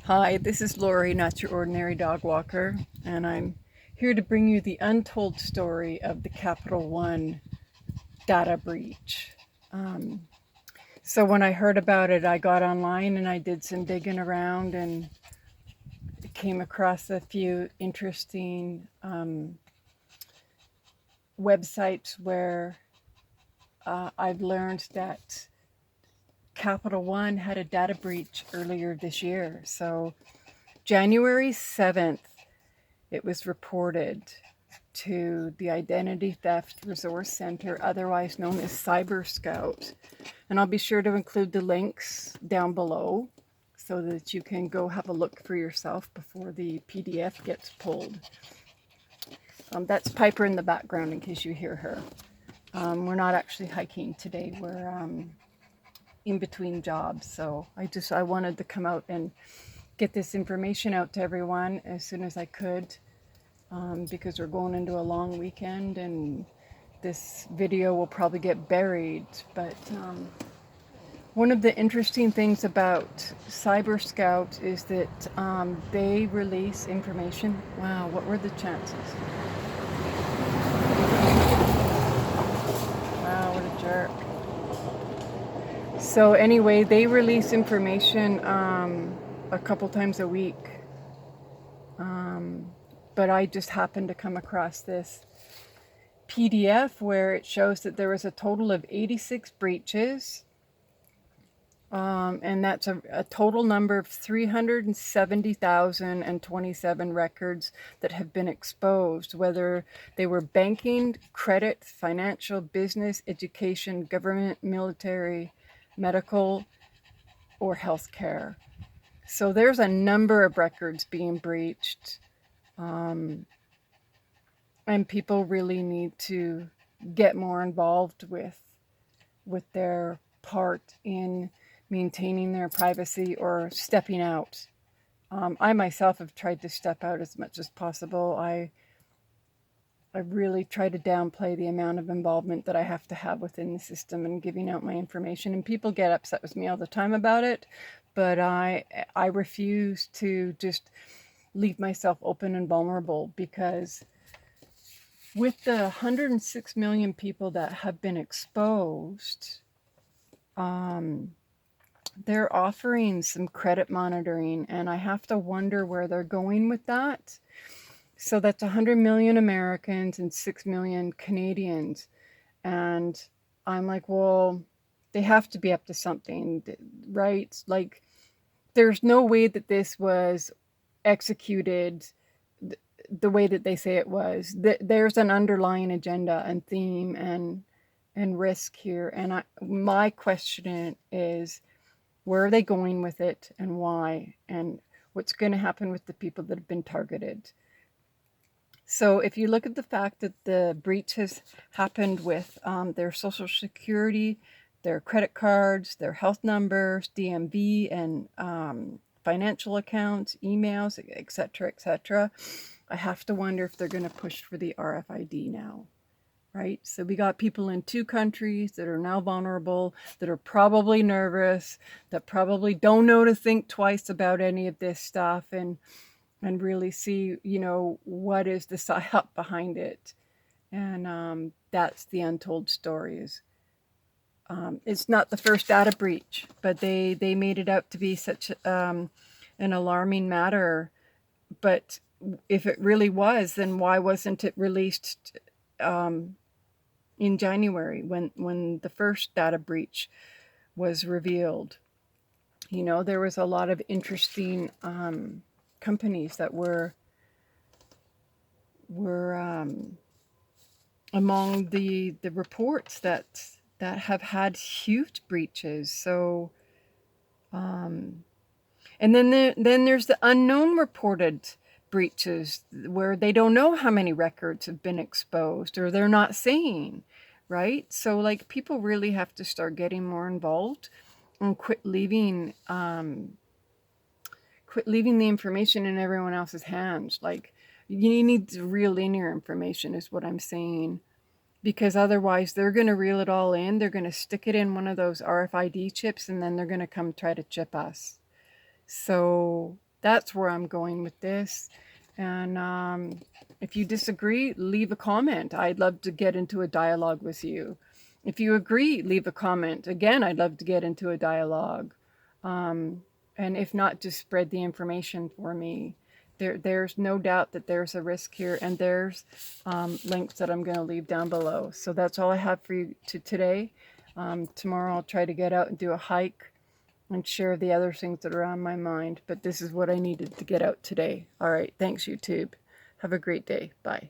Hi, this is Lori, not your ordinary dog walker, and I'm here to bring you the untold story of the Capital One data breach. So when I heard about it, I got online and I did some digging around and came across a few interesting websites where I've learned that Capital One had a data breach earlier this year. So January 7th, it was reported to the Identity Theft Resource Center, otherwise known as Cyber Scout. And I'll be sure to include the links down below so that you can go have a look for yourself before the PDF gets pulled. That's Piper in the background in case you hear her. We're not actually hiking today. We're in between jobs. So I wanted to come out and get this information out to everyone as soon as I could. Because we're going into a long weekend and this video will probably get buried. But one of the interesting things about Cyber Scout is that they release information. Wow, what were the chances? Wow, what a jerk. So anyway, they release information a couple times a week. But I just happened to come across this PDF where it shows that there was a total of 86 breaches. And that's a total number of 370,027 records that have been exposed, whether they were banking, credit, financial, business, education, government, military, medical, or healthcare. So there's a number of records being breached. And people really need to get more involved with their part in maintaining their privacy or stepping out. I myself have tried to step out as much as possible. I really try to downplay the amount of involvement that I have to have within the system and giving out my information. And people get upset with me all the time about it, but I refuse to just leave myself open and vulnerable, because with the 106 million people that have been exposed, they're offering some credit monitoring, and I have to wonder where they're going with that. So that's 100 million Americans and 6 million Canadians. And I'm like, well, they have to be up to something, right? Like, there's no way that this was executed the way that they say it was. There's an underlying agenda and theme and risk here. And my question is, where are they going with it and why? And what's going to happen with the people that have been targeted? So if you look at the fact that the breach has happened with their social security, their credit cards, their health numbers, DMV, and financial accounts, emails, etc., I have to wonder if they're going to push for the RFID now, right? So we got people in 2 countries that are now vulnerable, that are probably nervous, that probably don't know to think twice about any of this stuff and really see, what is the psyop behind it. And that's the untold stories. It's not the first data breach, but they made it out to be such an alarming matter. But if it really was, then why wasn't it released in January when the first data breach was revealed? There was a lot of interesting companies that were among the reports that have had huge breaches. So and then there's the unknown reported breaches where they don't know how many records have been exposed, or they're not saying, right? So like, people really have to start getting more involved and quit leaving the information in everyone else's hands. Like, you need real linear information is what I'm saying, because otherwise they're going to reel it all in. They're going to stick it in one of those RFID chips, and then they're going to come try to chip us. So That's where I'm going with this. And if you disagree, leave a comment. I'd love to get into a dialogue with you. If you agree, leave a comment. Again, I'd love to get into a dialogue. And if not, just spread the information for me. There's no doubt that there's a risk here, and there's links that I'm going to leave down below. So that's all I have for you today. Tomorrow I'll try to get out and do a hike and share the other things that are on my mind. But this is what I needed to get out today. All right. Thanks, YouTube. Have a great day. Bye.